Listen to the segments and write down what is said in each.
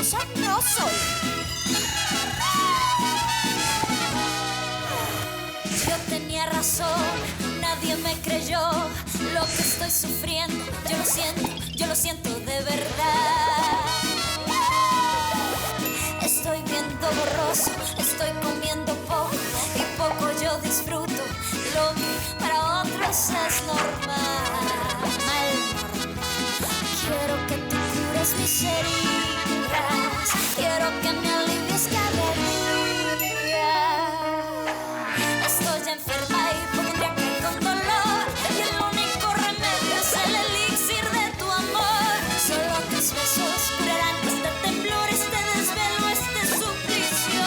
peligrosa no soy. Yo tenía razón, nadie me creyó lo que estoy sufriendo. Yo lo siento de verdad. Estoy viendo borroso, estoy comiendo poco y poco yo disfruto. Lo que para otros es normal. Quiero que tú cures mis heridas, quiero que me alivies cada día. Estoy enferma y podría caer con dolor, y el único remedio es el elixir de tu amor. Solo tus besos curarán este temblor, este desvelo, este suplicio.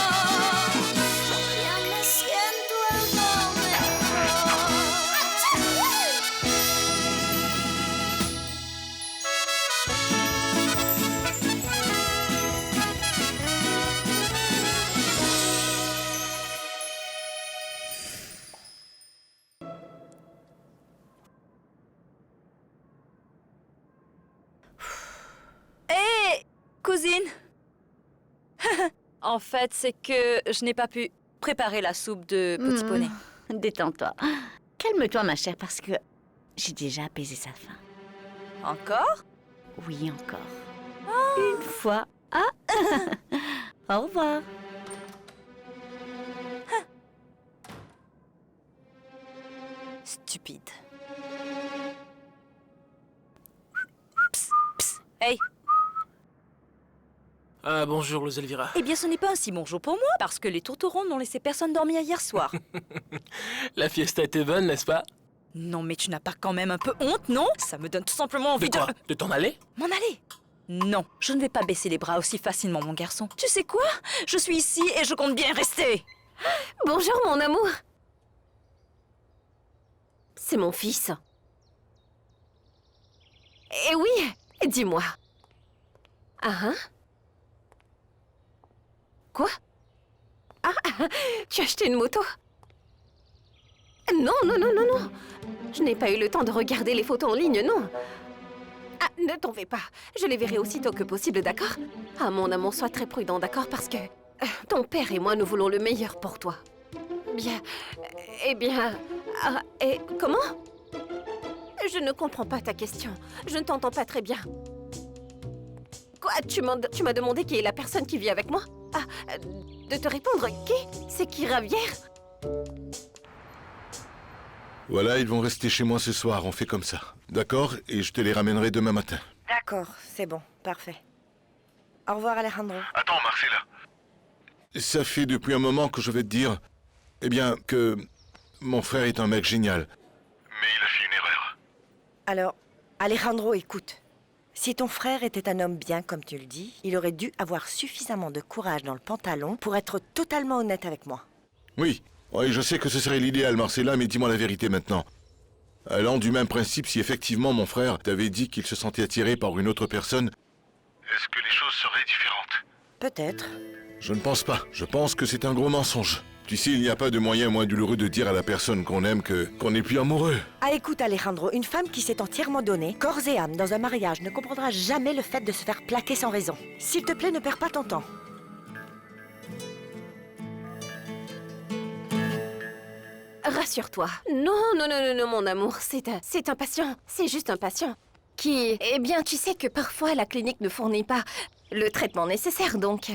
Ya me siento algo mejor. Hé, cousine. En fait, c'est que je n'ai pas pu préparer la soupe de petit poney. Détends-toi. Calme-toi, ma chère, parce que j'ai déjà apaisé sa faim. Encore? Oui, encore. Une fois. Ah Au revoir. Stupide. Psst, psst. Hey. Ah, bonjour, les Elvira. Eh bien, ce n'est pas un si bon jour pour moi, parce que les tourterons n'ont laissé personne dormir hier soir. La fiesta était bonne, n'est-ce pas? Non, mais tu n'as pas quand même un peu honte, non? Ça me donne tout simplement De envie quoi? De t'en aller? M'en aller? Non, je ne vais pas baisser les bras aussi facilement, mon garçon. Tu sais quoi? Je suis ici et je compte bien rester. Bonjour, mon amour. C'est mon fils. Eh oui, dis-moi. Ah hein? Quoi? Ah, tu as acheté une moto? Non, non, non, non, non. Je n'ai pas eu le temps de regarder les photos en ligne, non. Ah, ne t'en fais pas. Je les verrai aussitôt que possible, d'accord? Ah, mon amour, sois très prudent, d'accord? Parce que ton père et moi, nous voulons le meilleur pour toi. Bien. Eh bien... Ah, et comment? Je ne comprends pas ta question. Je ne t'entends pas très bien. Quoi? Tu m'as demandé qui est la personne qui vit avec moi? Ah, de te répondre, qui? C'est qui, Ravière? Voilà, ils vont rester chez moi ce soir, on fait comme ça. D'accord? Et je te les ramènerai demain matin. D'accord, c'est bon, parfait. Au revoir, Alejandro. Attends, Marcella. Ça fait depuis un moment que je vais te dire... Eh bien, que... Mon frère est un mec génial. Mais il a fait une erreur. Alors, Alejandro, écoute. Si ton frère était un homme bien, comme tu le dis, il aurait dû avoir suffisamment de courage dans le pantalon pour être totalement honnête avec moi. Oui, je sais que ce serait l'idéal, Marcella, mais dis-moi la vérité maintenant. Allant du même principe, si effectivement mon frère t'avait dit qu'il se sentait attiré par une autre personne, est-ce que les choses seraient différentes? Peut-être. Je ne pense pas. Je pense que c'est un gros mensonge. Tu sais, il n'y a pas de moyen moins douloureux de dire à la personne qu'on aime qu'on n'est plus amoureux. Ah, écoute, Alejandro, une femme qui s'est entièrement donnée, corps et âme, dans un mariage, ne comprendra jamais le fait de se faire plaquer sans raison. S'il te plaît, ne perds pas ton temps. Rassure-toi. Non, non, non, non, non, mon amour, c'est un patient. C'est juste un patient. Qui... Eh bien, tu sais que parfois, la clinique ne fournit pas le traitement nécessaire, donc...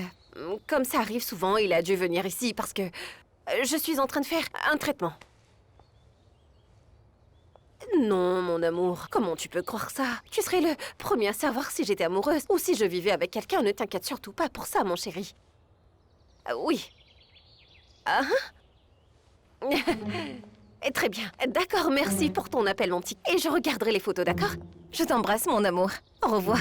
Comme ça arrive souvent, il a dû venir ici parce que... je suis en train de faire un traitement. Non, mon amour, comment tu peux croire ça? Tu serais le premier à savoir si j'étais amoureuse ou si je vivais avec quelqu'un. Ne t'inquiète surtout pas pour ça, mon chéri. Oui. Ah hein? Très bien. D'accord, merci pour ton appel, mon petit. Et je regarderai les photos, d'accord? Je t'embrasse, mon amour. Au revoir.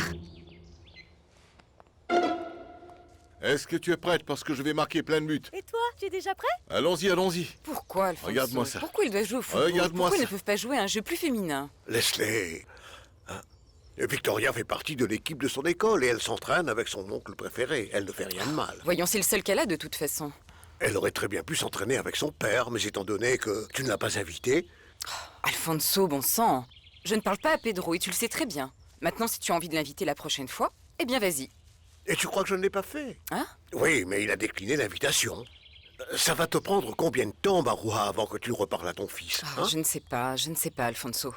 Est-ce que tu es prête? Parce que je vais marquer plein de buts. Et toi, tu es déjà prêt? Allons-y, allons-y. Pourquoi, Alfonso? Regarde-moi ça. Pourquoi ils doivent jouer au football? Regarde-moi Pourquoi ils ça. ne peuvent pas jouer à un jeu plus féminin? Laisse-les. Hein? Et Victoria fait partie de l'équipe de son école et elle s'entraîne avec son oncle préféré. Elle ne fait rien de mal. Voyons, c'est le seul qu'elle a de toute façon. Elle aurait très bien pu s'entraîner avec son père, mais étant donné que tu ne l'as pas invité... Alfonso, bon sang. Je ne parle pas à Pedro et tu le sais très bien. Maintenant, si tu as envie de l'inviter la prochaine fois, eh bien vas-y. Et tu crois que je ne l'ai pas fait? Hein? Oui, mais il a décliné l'invitation. Ça va te prendre combien de temps, Marouha, avant que tu reparles à ton fils, hein? Je ne sais pas, Alfonso.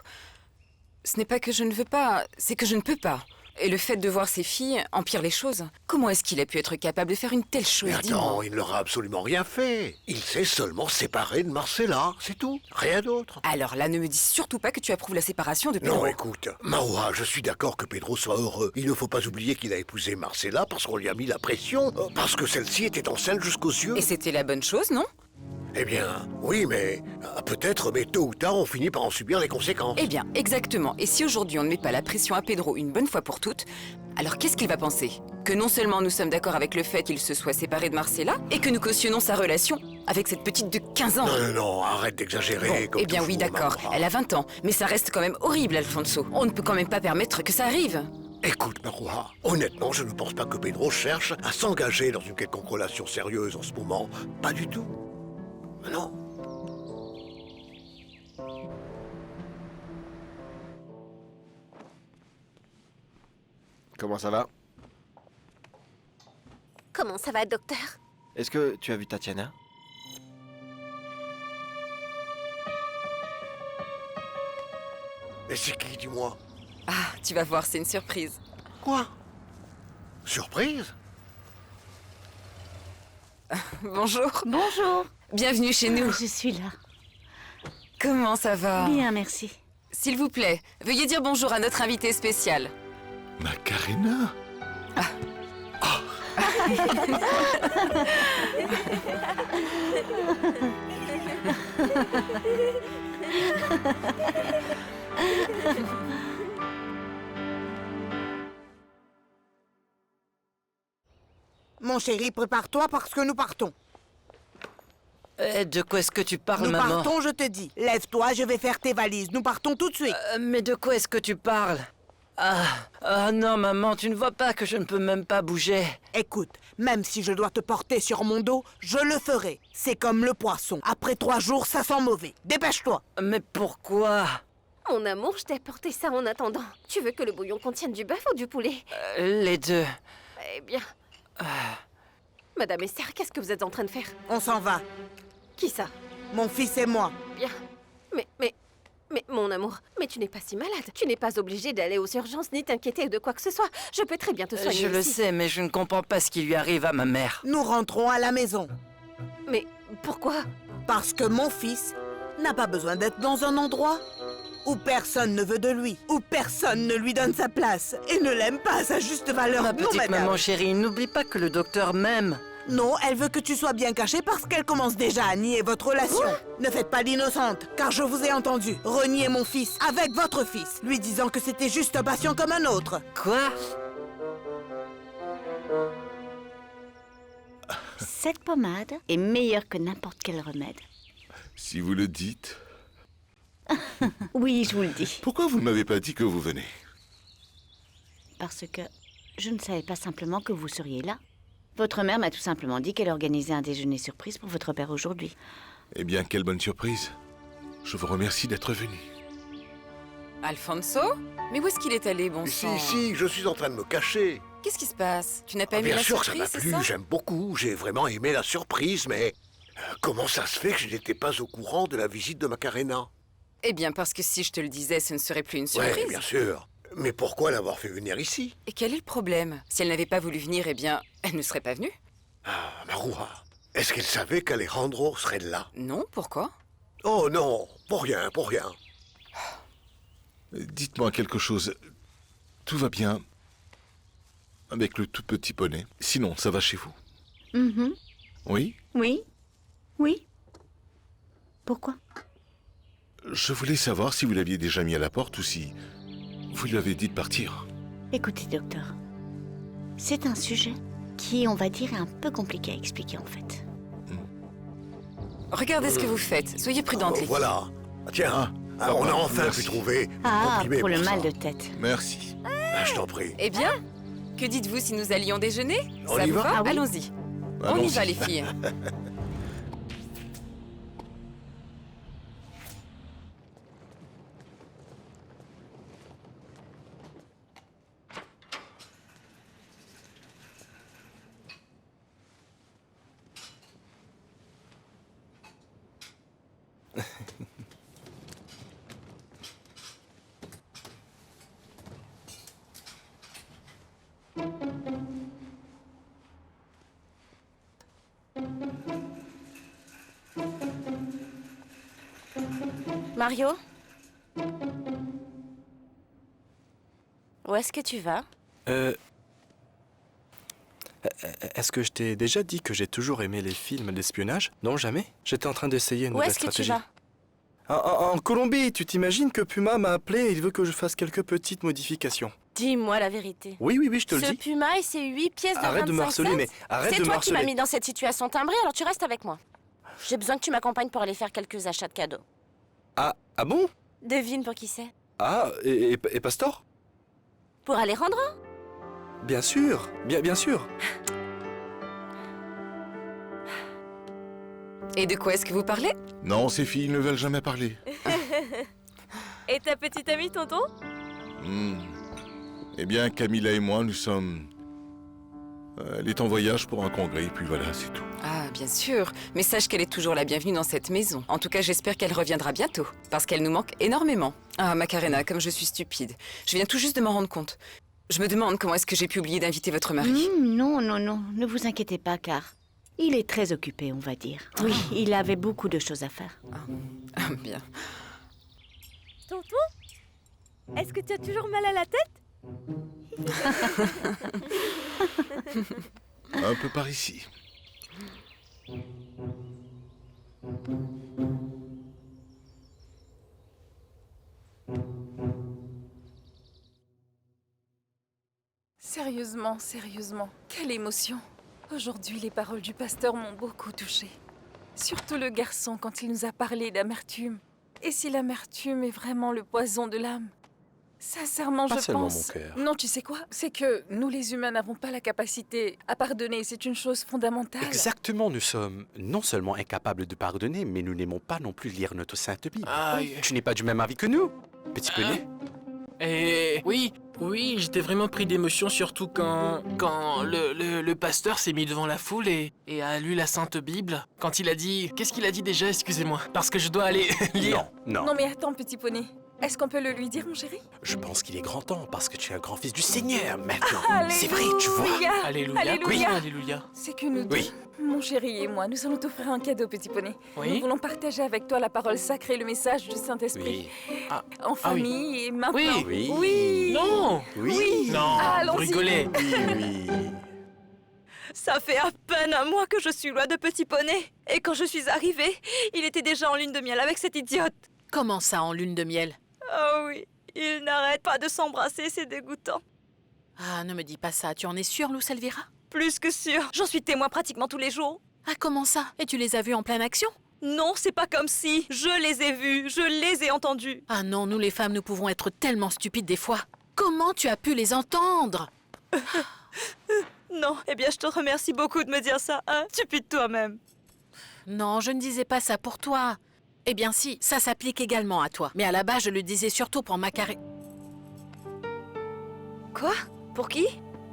Ce n'est pas que je ne veux pas, c'est que je ne peux pas. Et le fait de voir ses filles empire les choses. Comment est-ce qu'il a pu être capable de faire une telle chose? Mais attends, il ne leur a absolument rien fait. Il s'est seulement séparé de Marcella, c'est tout. Rien d'autre. Alors là, ne me dis surtout pas que tu approuves la séparation de Pedro. Non, écoute, Marouha, je suis d'accord que Pedro soit heureux. Il ne faut pas oublier qu'il a épousé Marcella parce qu'on lui a mis la pression, parce que celle-ci était enceinte jusqu'aux yeux. Et c'était la bonne chose, non? Eh bien, oui, mais peut-être, mais tôt ou tard, on finit par en subir les conséquences. Eh bien, exactement. Et si aujourd'hui on ne met pas la pression à Pedro une bonne fois pour toutes, alors qu'est-ce qu'il va penser? Que non seulement nous sommes d'accord avec le fait qu'il se soit séparé de Marcella, et que nous cautionnons sa relation avec cette petite de 15 ans. Non, non, non, arrête d'exagérer. Bon, comme eh bien oui, toujours, d'accord. Marouha. Elle a 20 ans, mais ça reste quand même horrible, Alfonso. On ne peut quand même pas permettre que ça arrive. Écoute, Marouha, honnêtement, je ne pense pas que Pedro cherche à s'engager dans une quelconque relation sérieuse en ce moment. Pas du tout. Non. Comment ça va? Comment ça va, docteur? Est-ce que tu as vu Tatiana? Mais c'est qui, dis-moi? Ah, tu vas voir, c'est une surprise. Quoi? Surprise? Bonjour. Bonjour. Bienvenue chez nous. Je suis là. Comment ça va? Bien, merci. S'il vous plaît, veuillez dire bonjour à notre invité spécial. Macarena? Mon chéri, prépare-toi parce que nous partons. De quoi est-ce que tu parles, Nous maman? partons, je te dis. Lève-toi, je vais faire tes valises. Nous partons tout de suite. Mais de quoi est-ce que tu parles? Ah non, maman, tu ne vois pas que je ne peux même pas bouger. Écoute, même si je dois te porter sur mon dos, je le ferai. C'est comme le poisson. Après 3 jours, ça sent mauvais. Dépêche-toi. Mais pourquoi? Mon amour, je t'ai apporté ça en attendant. Tu veux que le bouillon contienne du bœuf ou du poulet? Les deux. Eh bien... Madame Esther, qu'est-ce que vous êtes en train de faire? On s'en va. Qui ça? Mon fils et moi. Bien. Mais, mon amour, mais tu n'es pas si malade. Tu n'es pas obligé d'aller aux urgences ni t'inquiéter de quoi que ce soit. Je peux très bien te soigner Je le ici. sais, mais je ne comprends pas ce qui lui arrive à ma mère. Nous rentrons à la maison. Mais pourquoi? Parce que mon fils n'a pas besoin d'être dans un endroit où personne ne veut de lui, où personne ne lui donne sa place et ne l'aime pas à sa juste valeur. Ma Non, petite madame. maman chérie, n'oublie pas que le docteur m'aime. Non, elle veut que tu sois bien caché parce qu'elle commence déjà à nier votre relation. Ne faites pas l'innocente, car je vous ai entendu renier mon fils avec votre fils, lui disant que c'était juste un patient comme un autre. Quoi? Cette pommade est meilleure que n'importe quel remède. Si vous le dites. Oui, je vous le dis. Pourquoi vous ne m'avez pas dit que vous venez? Parce que je ne savais pas simplement que vous seriez là. Votre mère m'a tout simplement dit qu'elle organisait un déjeuner surprise pour votre père aujourd'hui. Eh bien, quelle bonne surprise. Je vous remercie d'être venu. Alfonso? Mais où est-ce qu'il est allé, bon sang? Si, je suis en train de me cacher. Qu'est-ce qui se passe? Tu n'as pas aimé Bien la sûr, surprise, ça m'a c'est plu, j'aime beaucoup. J'ai vraiment aimé la surprise, mais comment ça se fait que je n'étais pas au courant de la visite de Macarena? Eh bien, parce que si je te le disais, ce ne serait plus une surprise. Oui, bien sûr. Mais pourquoi l'avoir fait venir ici? Et quel est le problème? Si elle n'avait pas voulu venir, eh bien, elle ne serait pas venue. Ah, Marouha, est-ce qu'elle savait qu'Alejandro serait là? Non, pourquoi? Oh non, pour rien, pour rien. Dites-moi quelque chose. Tout va bien avec le tout petit poney? Sinon, ça va chez vous? Oui? Oui. Oui. Pourquoi? Je voulais savoir si vous l'aviez déjà mis à la porte ou si vous lui avez dit de partir. Écoutez, docteur. C'est un sujet qui, on va dire, est un peu compliqué à expliquer, en fait. Regardez ce que vous faites. Soyez prudente, les filles. Voilà. Tiens, on a enfin merci. pu trouver un Ah, comprimé pour le ça. mal de tête. Merci. Ah, je t'en prie. Eh bien, que dites-vous si nous allions déjeuner? On Ça y vous va? va? Ah oui. Allons-y. On y Allons-y. va, les filles. Mario? Où est-ce que tu vas? Est-ce que je t'ai déjà dit que j'ai toujours aimé les films d'espionnage? Non, jamais. J'étais en train d'essayer une Où nouvelle est-ce que tu stratégie. vas? En Colombie, tu t'imagines que Puma m'a appelé et il veut que je fasse quelques petites modifications. Dis-moi la vérité. Oui, je te le Ce dis. Puma et ses 8 pièces de Arrête de me 25 harceler, cents, mais arrête de me c'est toi qui m'as harceler. mis dans cette situation timbrée, alors tu restes avec moi. J'ai besoin que tu m'accompagnes pour aller faire quelques achats de cadeaux. Ah bon? Devine pour qui c'est? Ah, et Pastor? Pour Alejandro? Bien sûr, bien sûr. Et de quoi est-ce que vous parlez? Non, ces filles ne veulent jamais parler. Et ta petite amie, tonton? Eh bien, Camilla et moi, nous sommes... Elle est en voyage pour un congrès, et puis voilà, c'est tout. Ah, bien sûr. Mais sache qu'elle est toujours la bienvenue dans cette maison. En tout cas, j'espère qu'elle reviendra bientôt. Parce qu'elle nous manque énormément. Ah, Macarena, comme je suis stupide. Je viens tout juste de m'en rendre compte. Je me demande comment est-ce que j'ai pu oublier d'inviter votre mari. Non, ne vous inquiétez pas, car il est très occupé, on va dire. Oui, il avait beaucoup de choses à faire. Ah, bien. Tonton? Est-ce que tu as toujours mal à la tête? Un peu par ici. Sérieusement, quelle émotion. Aujourd'hui, les paroles du pasteur m'ont beaucoup touchée. Surtout le garçon quand il nous a parlé d'amertume. Et si l'amertume est vraiment le poison de l'âme? Sincèrement, Pas je seulement pense... mon cœur. Non, tu sais quoi? C'est que nous, les humains, n'avons pas la capacité à pardonner. C'est une chose fondamentale. Exactement, nous sommes non seulement incapables de pardonner, mais nous n'aimons pas non plus lire notre Sainte Bible. Aïe. Tu n'es pas du même avis que nous, petit poney. Et oui, j'étais vraiment pris d'émotion, surtout quand le pasteur s'est mis devant la foule et a lu la Sainte Bible. Quand il a dit... Qu'est-ce qu'il a dit déjà? Excusez-moi. Parce que je dois aller lire. Non, mais attends, petit poney. Est-ce qu'on peut le lui dire, mon chéri? Je pense qu'il est grand temps, parce que tu es un grand fils du Seigneur maintenant. Alléluia. C'est vrai, tu vois. Alléluia. Alléluia. Oui, alléluia. C'est que nous deux, Oui. mon chéri et moi, nous allons t'offrir un cadeau, petit poney. Oui. Nous voulons partager avec toi la parole sacrée, le message du Saint-Esprit. En oui. famille et maintenant. Oui. Oui. Non. Oui. Non, Allons-y. vous rigolez. Oui. Ça fait à peine un mois que je suis loin de Petit Poney. Et quand je suis arrivée, il était déjà en lune de miel avec cette idiote. Comment ça, en lune de miel? Oh oui, il n'arrête pas de s'embrasser, c'est dégoûtant. Ah, ne me dis pas ça. Tu en es sûre, Luz Elvira? Plus que sûr, j'en suis témoin pratiquement tous les jours. Ah, comment ça? Et tu les as vus en pleine action? Non, c'est pas comme si. Je les ai vus, je les ai entendus. Ah non, nous les femmes, nous pouvons être tellement stupides des fois. Comment tu as pu les entendre? Non, eh bien je te remercie beaucoup de me dire ça, hein, stupide toi-même. Non, je ne disais pas ça pour toi. Eh bien si, ça s'applique également à toi. Mais à la base, je le disais surtout pour Macarena. Quoi? Pour qui?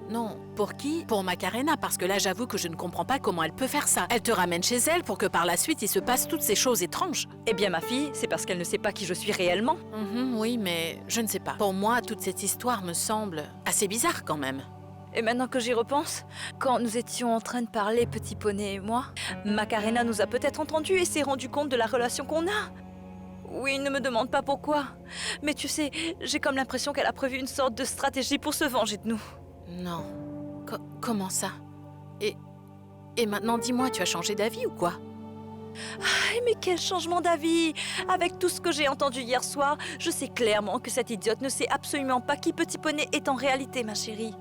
Non, pour qui? Pour Macarena, parce que là, j'avoue que je ne comprends pas comment elle peut faire ça. Elle te ramène chez elle pour que par la suite, il se passe toutes ces choses étranges. Eh bien ma fille, c'est parce qu'elle ne sait pas qui je suis réellement. Oui, mais je ne sais pas. Pour moi, toute cette histoire me semble assez bizarre quand même. Et maintenant que j'y repense, quand nous étions en train de parler, Petit Poney et moi, Macarena nous a peut-être entendus et s'est rendu compte de la relation qu'on a. Oui, ne me demande pas pourquoi. Mais tu sais, j'ai comme l'impression qu'elle a prévu une sorte de stratégie pour se venger de nous. Non. Comment ça? Et maintenant, dis-moi, tu as changé d'avis ou quoi? Ah, mais quel changement d'avis! Avec tout ce que j'ai entendu hier soir, je sais clairement que cette idiote ne sait absolument pas qui Petit Poney est en réalité, ma chérie.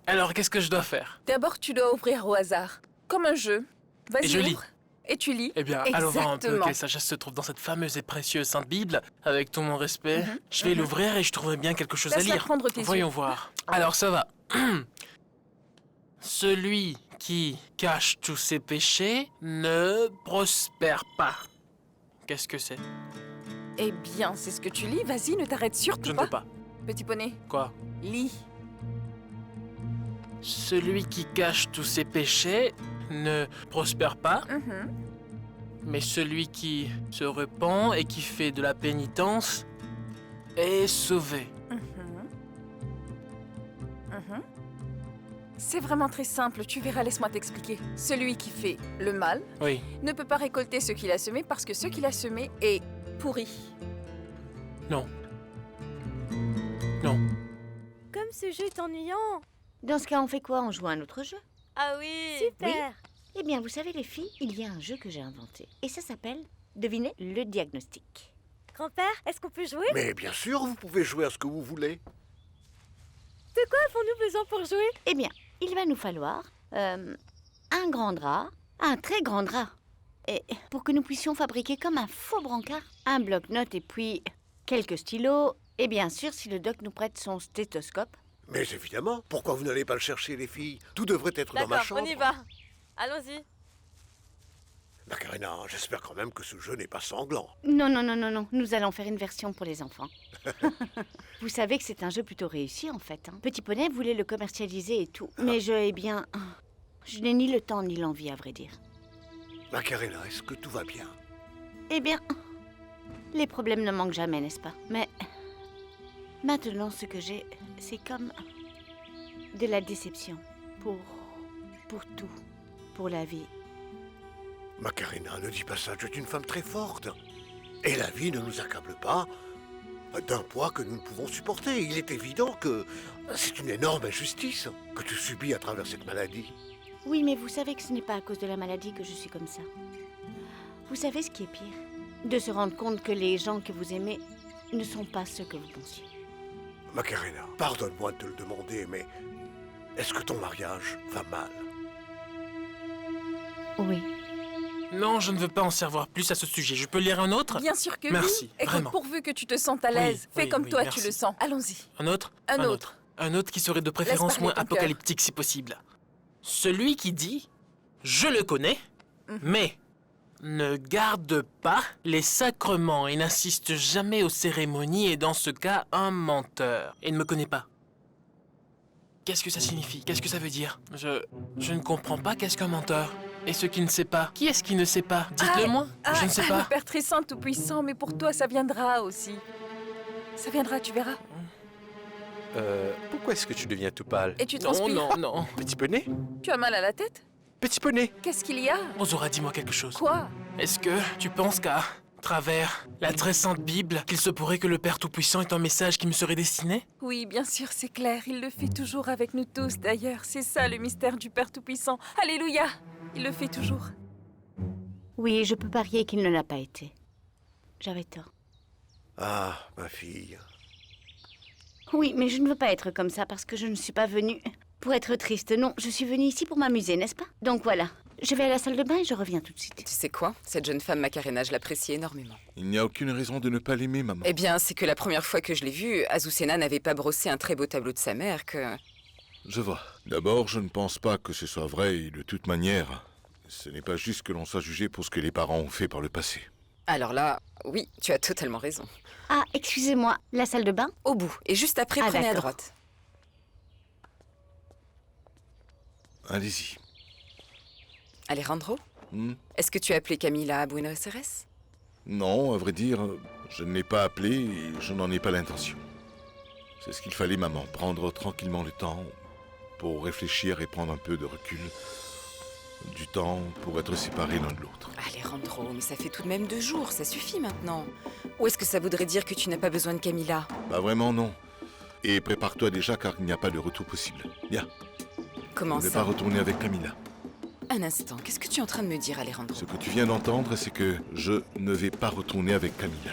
Alors, qu'est-ce que je dois faire? D'abord, tu dois ouvrir au hasard, comme un jeu. Vas-y, Et je lis. ouvre. Et tu lis. Eh bien, allons voir un peu Exactement. quelle sagesse se trouve dans cette fameuse et précieuse Sainte Bible. Avec tout mon respect, je vais l'ouvrir et je trouverai bien quelque chose à Laisse-la lire. prendre tes Voyons yeux. voir. Alors, ça va. Celui qui cache tous ses péchés ne prospère pas. Qu'est-ce que c'est? Eh bien, c'est ce que tu lis. Vas-y, ne t'arrête surtout Je ne pas. peux pas. Petit poney, Quoi? lis. Celui qui cache tous ses péchés ne prospère pas, mais celui qui se repent et qui fait de la pénitence est sauvé. C'est vraiment très simple, tu verras, laisse-moi t'expliquer. Celui qui fait le mal Oui. ne peut pas récolter ce qu'il a semé parce que ce qu'il a semé est pourri. Non. Non. Comme ce jeu est ennuyant. Dans ce cas, on fait quoi? On joue à un autre jeu? Ah oui. Super. Eh bien, vous savez les filles, il y a un jeu que j'ai inventé. Et ça s'appelle, devinez, le diagnostic. Grand-père, est-ce qu'on peut jouer? Mais bien sûr, vous pouvez jouer à ce que vous voulez. De quoi avons-nous besoin pour jouer? Eh bien, il va nous falloir un grand drap, un très grand drap. Et pour que nous puissions fabriquer comme un faux brancard, un bloc-notes et puis quelques stylos. Et bien sûr, si le doc nous prête son stéthoscope. Mais évidemment, pourquoi vous n'allez pas le chercher, les filles? Tout devrait être dans ma chambre. On y va. Allons-y. Macarena, j'espère quand même que ce jeu n'est pas sanglant. Non, non, non, non, non. Nous allons faire une version pour les enfants. Vous savez que c'est un jeu plutôt réussi, en fait. Hein. Petit Poney voulait le commercialiser et tout. Mais je n'ai ni le temps ni l'envie, à vrai dire. Macarena, est-ce que tout va bien? Eh bien, les problèmes ne manquent jamais, n'est-ce pas? Mais maintenant, ce que j'ai, c'est comme de la déception. Pour tout. Pour la vie. Macarena, ne dis pas ça, tu es une femme très forte. Et la vie ne nous accable pas d'un poids que nous ne pouvons supporter. Il est évident que c'est une énorme injustice que tu subis à travers cette maladie. Oui, mais vous savez que ce n'est pas à cause de la maladie que je suis comme ça. Vous savez ce qui est pire? De se rendre compte que les gens que vous aimez ne sont pas ceux que vous pensiez. Macarena, pardonne-moi de te le demander, mais est-ce que ton mariage va mal? Oui. Non, je ne veux pas en savoir plus à ce sujet. Je peux lire un autre? Bien sûr que merci, oui. Écoute, vraiment. pourvu que tu te sentes à l'aise. Fais comme toi, merci. tu le sens. Allons-y. Un autre? Un autre. Un autre qui serait de préférence parler moins ton apocalyptique si possible. Celui qui dit « Je le connais, mais ne garde pas les sacrements et n'insiste jamais aux cérémonies est dans ce cas un menteur et ne me connaît pas. » Qu'est-ce que ça signifie? Qu'est-ce que ça veut dire? Je ne comprends pas qu'est-ce qu'un menteur. Et ce qui ne sait pas? Qui est-ce qui ne sait pas? Dites-le-moi, je ne sais pas. Le Père très saint, tout puissant, mais pour toi, ça viendra aussi. Ça viendra, tu verras. Pourquoi est-ce que tu deviens tout pâle? Et tu transpires. Non. Petit Poney? Tu as mal à la tête? Petit Poney? Qu'est-ce qu'il y a? Ozora, dis-moi quelque chose. Quoi? Est-ce que tu penses qu'à travers la très sainte Bible, qu'il se pourrait que le Père Tout-Puissant ait un message qui me serait destiné? Oui, bien sûr, c'est clair. Il le fait toujours avec nous tous, d'ailleurs. C'est ça, le mystère du Père Tout-Puissant. Alléluia! Il le fait toujours. Oui, je peux parier qu'il ne l'a pas été. J'avais tort. Ah, ma fille. Oui, mais je ne veux pas être comme ça parce que je ne suis pas venue pour être triste. Non, je suis venue ici pour m'amuser, n'est-ce pas? Donc voilà, je vais à la salle de bain et je reviens tout de suite. Tu sais quoi? Cette jeune femme, Macarena, je l'apprécie énormément. Il n'y a aucune raison de ne pas l'aimer, maman. Eh bien, c'est que la première fois que je l'ai vue, Azucena n'avait pas brossé un très beau tableau de sa mère que... Je vois. D'abord, je ne pense pas que ce soit vrai et de toute manière, ce n'est pas juste que l'on soit jugé pour ce que les parents ont fait par le passé. Alors là, oui, tu as totalement raison. Ah, excusez-moi, la salle de bain? Au bout, et juste après, prenez à droite. Allez-y. Alejandro, est-ce que tu as appelé Camila à Buenos Aires? Non, à vrai dire, je ne l'ai pas appelé et je n'en ai pas l'intention. C'est ce qu'il fallait, maman, prendre tranquillement le temps pour réfléchir et prendre un peu de recul. Du temps pour être séparés l'un de l'autre. Alejandro, mais ça fait tout de même 2 jours, ça suffit maintenant. Ou est-ce que ça voudrait dire que tu n'as pas besoin de Camila? Bah vraiment non. Et prépare-toi déjà car il n'y a pas de retour possible. Viens. Comment Je ne vais ça? pas retourner avec Camila. Un instant, qu'est-ce que tu es en train de me dire, Alejandro? Ce que tu viens d'entendre, c'est que je ne vais pas retourner avec Camila.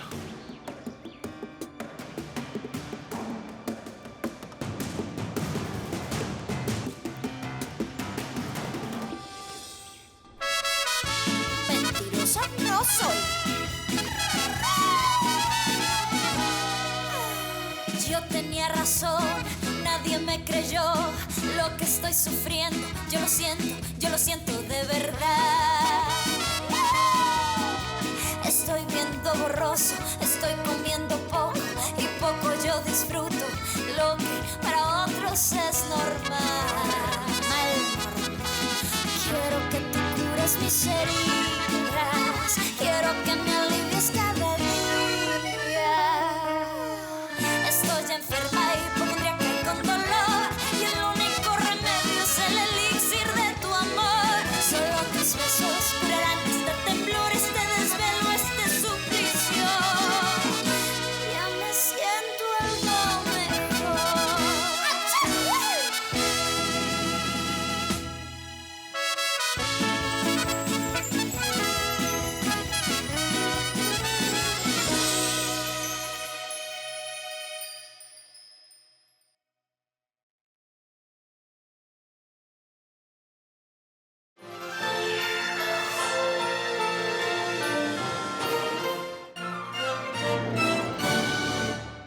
Mentirosa no soy. Yo tenía razón, nadie me creyó. Lo que estoy sufriendo, yo lo siento de verdad. Estoy viendo borroso, estoy comiendo poco y poco yo disfruto lo que para otros es normal. Quiero que tú cures mis heridas.